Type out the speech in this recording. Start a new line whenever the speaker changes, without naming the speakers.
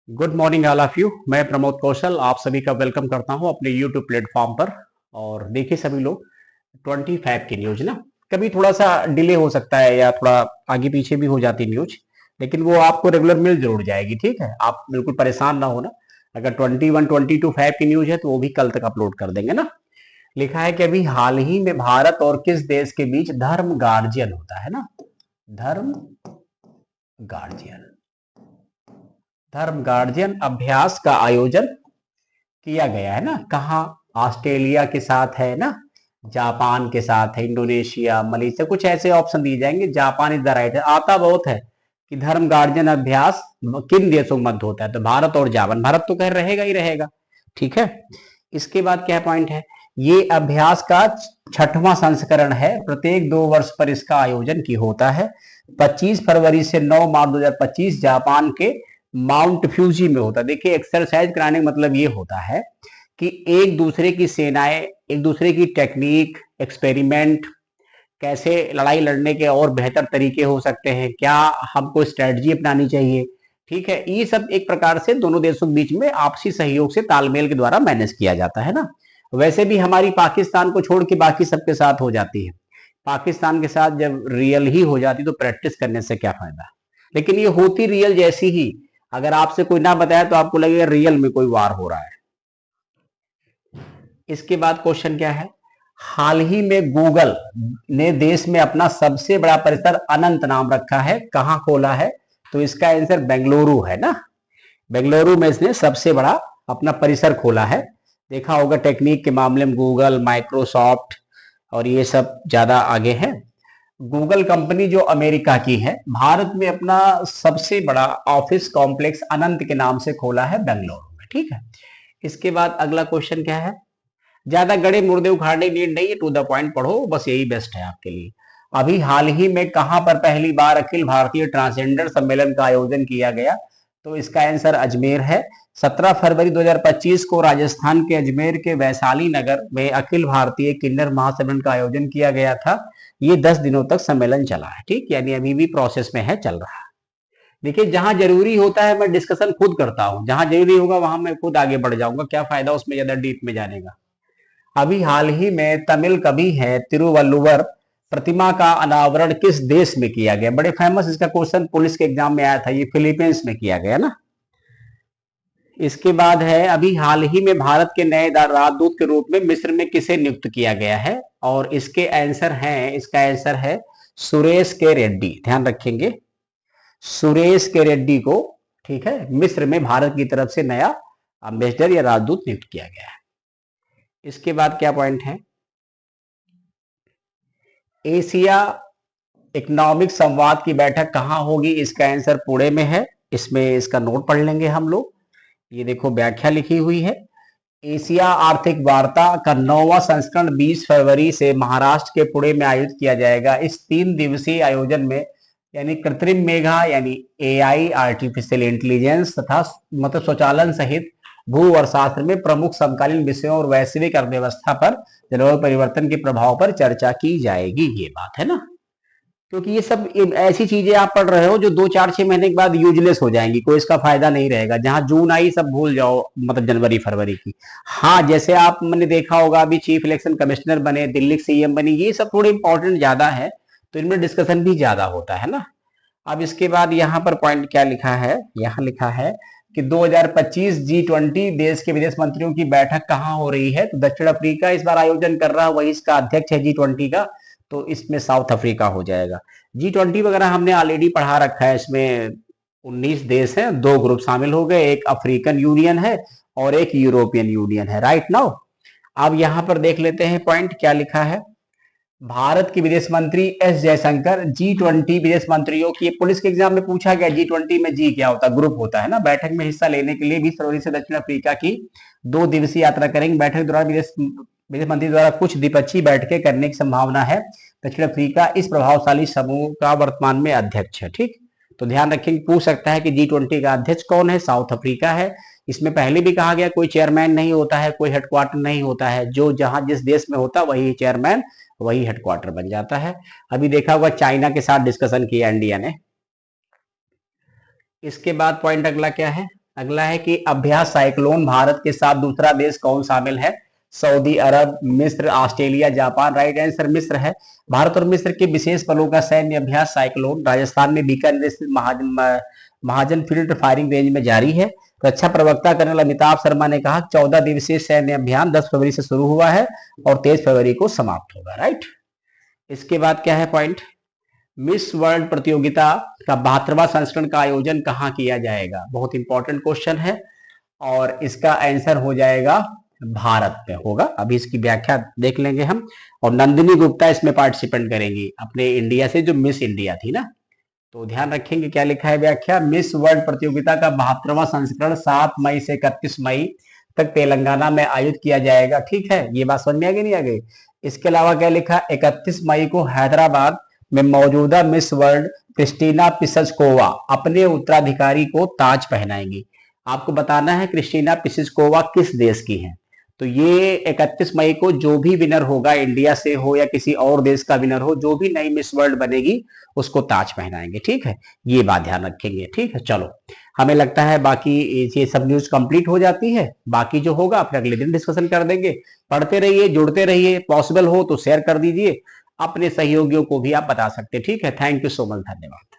Good morning all of you. मैं प्रमोद कौशल आप सभी का वेलकम करता हूं अपने यूट्यूब प्लेटफॉर्म पर। और देखिए सभी लोग 25 की न्यूज ना, कभी थोड़ा सा डिले हो सकता है या थोड़ा आगे पीछे भी हो जाती न्यूज, लेकिन वो आपको रेगुलर मिल जरूर जाएगी। ठीक है, आप बिल्कुल परेशान ना होना। अगर 21 22 5 की न्यूज है तो वो भी कल तक अपलोड कर देंगे ना। लिखा है कि अभी हाल ही में भारत और किस देश के बीच धर्म गार्जियन होता है ना। धर्म गार्जियन धर्म गार्जियन अभ्यास का आयोजन किया गया है ना। कहाँ? ऑस्ट्रेलिया के साथ है ना, जापान के साथ है, इंडोनेशिया, मलेशिया, कुछ ऐसे ऑप्शन दिए जाएंगे। जापान इज द राइट है। आता बहुत है कि धर्म गार्जियन अभ्यास किन देशों में मध्य होता है, तो भारत और जापान। भारत तो कह रहेगा ही रहेगा। ठीक है, इसके बाद क्या पॉइंट है? ये अभ्यास का 6वां संस्करण है। प्रत्येक 2 वर्ष पर इसका आयोजन की होता है। 25 फरवरी से 9 मार्च 2025 जापान के माउंट फ्यूजी में होता है। देखिए, एक्सरसाइज कराने का मतलब ये होता है कि एक दूसरे की सेनाएं, एक दूसरे की टेक्निक, एक्सपेरिमेंट, कैसे लड़ाई लड़ने के और बेहतर तरीके हो सकते हैं, क्या हमको स्ट्रेटजी अपनानी चाहिए। ठीक है, ये सब एक प्रकार से दोनों देशों के बीच में आपसी सहयोग से तालमेल के द्वारा मैनेज किया जाता है ना। वैसे भी हमारी पाकिस्तान को छोड़ के बाकी सबके साथ हो जाती है। पाकिस्तान के साथ जब रियल ही हो जाती तो प्रैक्टिस करने से क्या फायदा। लेकिन ये होती रियल जैसी ही। अगर आपसे कोई ना बताया तो आपको लगेगा रियल में कोई वार हो रहा है। इसके बाद क्वेश्चन क्या है? हाल ही में गूगल ने देश में अपना सबसे बड़ा परिसर अनंत नाम रखा है, कहां खोला है? तो इसका आंसर बेंगलुरु है ना। बेंगलुरु में इसने सबसे बड़ा अपना परिसर खोला है। देखा होगा टेक्निक के मामले में गूगल, माइक्रोसॉफ्ट और ये सब ज्यादा आगे है। गूगल कंपनी जो अमेरिका की है, भारत में अपना सबसे बड़ा ऑफिस कॉम्प्लेक्स अनंत के नाम से खोला है बेंगलुरु में। ठीक है, इसके बाद अगला क्वेश्चन क्या है? ज्यादा गड़े मुर्दे उखाड़ने की नीड नहीं है, टू द पॉइंट पढ़ो, बस यही बेस्ट है आपके लिए। अभी हाल ही में कहां पर पहली बार अखिल भारतीय ट्रांसजेंडर सम्मेलन का आयोजन किया गया? तो इसका आंसर अजमेर है। 17 फरवरी 2025 को राजस्थान के अजमेर के वैशाली नगर में अखिल भारतीय किन्नर महासम्मेलन का आयोजन किया गया था। ये 10 दिनों तक सम्मेलन चला है। ठीक, यानी अभी भी प्रोसेस में है, चल रहा है। देखिए, जहां जरूरी होता है मैं डिस्कशन खुद करता हूं, जहां जरूरी होगा वहां मैं खुद आगे बढ़ जाऊंगा। क्या फायदा उसमें ज्यादा डीप में जाने का। अभी हाल ही में तमिल कवि है तिरुवल्लुवर प्रतिमा का अनावरण किस देश में किया गया? बड़े फेमस, इसका क्वेश्चन पुलिस के एग्जाम में आया था। ये फिलीपींस में किया गया ना। इसके बाद है, अभी हाल ही में भारत के नए राजदूत के रूप में मिस्र में किसे नियुक्त किया गया है? और इसके आंसर हैं, इसका आंसर है सुरेश के रेड्डी। ध्यान रखेंगे, सुरेश के रेड्डी को, ठीक है, मिस्र में भारत की तरफ से नया अम्बेसडर या राजदूत नियुक्त किया गया है। इसके बाद क्या पॉइंट है? एशिया इकोनॉमिक संवाद की बैठक कहां होगी? इसका आंसर पुणे में है। इसमें इसका नोट पढ़ लेंगे हम लोग। ये देखो व्याख्या लिखी हुई है। एशिया आर्थिक वार्ता का 9वां संस्करण 20 फरवरी से महाराष्ट्र के पुणे में आयोजित किया जाएगा। इस 3 दिवसीय आयोजन में यानी कृत्रिम मेघा यानी एआई, आर्टिफिशियल इंटेलिजेंस तथा मतलब स्वचालन सहित भू और शास्त्र में प्रमुख समकालीन विषयों और वैश्विक अर्थव्यवस्था पर जलवायु परिवर्तन के प्रभाव पर चर्चा की जाएगी। ये बात है ना, क्योंकि ये सब ऐसी चीजें आप पढ़ रहे हो जो 2 4 6 महीने के बाद यूजलेस हो जाएंगी, कोई इसका फायदा नहीं रहेगा। जहां जून आई सब भूल जाओ, मतलब जनवरी फरवरी की। हाँ, जैसे आप मैंने देखा होगा अभी चीफ इलेक्शन कमिश्नर बने, दिल्ली के सीएम बनी, ये सब थोड़े इंपॉर्टेंट ज्यादा है, तो इनमें डिस्कशन भी ज्यादा होता है ना। अब इसके बाद यहाँ पर पॉइंट क्या लिखा है? यहाँ लिखा है कि 2025 G20 देश के विदेश मंत्रियों की बैठक कहाँ हो रही है? तो दक्षिण अफ्रीका इस बार आयोजन कर रहा है, वही इसका अध्यक्ष है G20 का, तो इसमें साउथ अफ्रीका हो जाएगा। G20 वगैरह हमने ऑलरेडी पढ़ा रखा है। इसमें 19 देश हैं, 2 ग्रुप शामिल हो गए, एक अफ्रीकन यूनियन है और एक यूरोपियन यूनियन है। राइट नाउ अब यहां पर देख लेते हैं पॉइंट क्या लिखा है। भारत के विदेश मंत्री एस जयशंकर G20 विदेश मंत्रियों की, पुलिस के एग्जाम में पूछा गया G20 में जी क्या होता है? ग्रुप होता है ना। बैठक में हिस्सा लेने के लिए 20 फरवरी से दक्षिण अफ्रीका की 2 दिवसीय यात्रा करेंगे। बैठक के दौरान विदेश मंत्री द्वारा कुछ द्विपक्षीय बैठकें करने की संभावना है। दक्षिण अफ्रीका इस प्रभावशाली समूह का वर्तमान में अध्यक्ष है। ठीक, तो ध्यान रखेंगे, पूछ सकता है कि G20 का अध्यक्ष कौन है? साउथ अफ्रीका है। इसमें पहले भी कहा गया कोई चेयरमैन नहीं होता है, कोई हेडक्वार्टर नहीं होता है, जो जहां जिस देश में होता वही चेयरमैन, वही हेडक्वार्टर बन जाता है। अभी देखा होगा चाइना के साथ डिस्कशन किया इंडिया ने। इसके बाद पॉइंट अगला क्या है? अगला है कि अभ्यास साइक्लोन भारत के साथ दूसरा देश कौन शामिल है? सऊदी अरब, मिस्र, ऑस्ट्रेलिया, जापान। राइट आंसर मिस्र है। भारत और मिस्र के विशेष बलों का सैन्य अभ्यास साइक्लोन राजस्थान में बीकानेर स्थित महाजन फील्ड फायरिंग रेंज में जारी है। रक्षा प्रवक्ता कर्नल अमिताभ शर्मा ने कहा 14 दिवसीय सैन्य अभियान 10 फरवरी से शुरू हुआ है और 23 फरवरी को समाप्त होगा। राइट। इसके बाद क्या है पॉइंट? मिस वर्ल्ड प्रतियोगिता का 72वां संस्करण का आयोजन कहाँ किया जाएगा? बहुत इंपॉर्टेंट क्वेश्चन है और इसका आंसर हो जाएगा भारत में होगा। अभी इसकी व्याख्या देख लेंगे हम। और नंदिनी गुप्ता इसमें पार्टिसिपेंट करेंगी अपने इंडिया से, जो मिस इंडिया थी ना। तो ध्यान रखेंगे क्या लिखा है व्याख्या। मिस वर्ल्ड प्रतियोगिता का 72वां संस्करण 7 मई से 31 मई तक तेलंगाना में आयोजित किया जाएगा। ठीक है, ये बात समझ में आ गई नहीं आ गई? इसके अलावा क्या लिखा? 31 मई को हैदराबाद में मौजूदा मिस वर्ल्ड क्रिस्टीना पिसचकोवा अपने उत्तराधिकारी को ताज पहनाएंगी। आपको बताना है क्रिस्टीना पिसचकोवा किस देश की है। तो ये 31 मई को जो भी विनर होगा, इंडिया से हो या किसी और देश का विनर हो, जो भी नई मिस वर्ल्ड बनेगी उसको ताज पहनाएंगे। ठीक है, ये बात ध्यान रखेंगे। ठीक है, चलो हमें लगता है बाकी ये सब न्यूज कंप्लीट हो जाती है। बाकी जो होगा अपने अगले दिन डिस्कशन कर देंगे। पढ़ते रहिए, जुड़ते रहिए, पॉसिबल हो तो शेयर कर दीजिए, अपने सहयोगियों को भी आप बता सकते हैं। ठीक है, थैंक यू सो मच, धन्यवाद।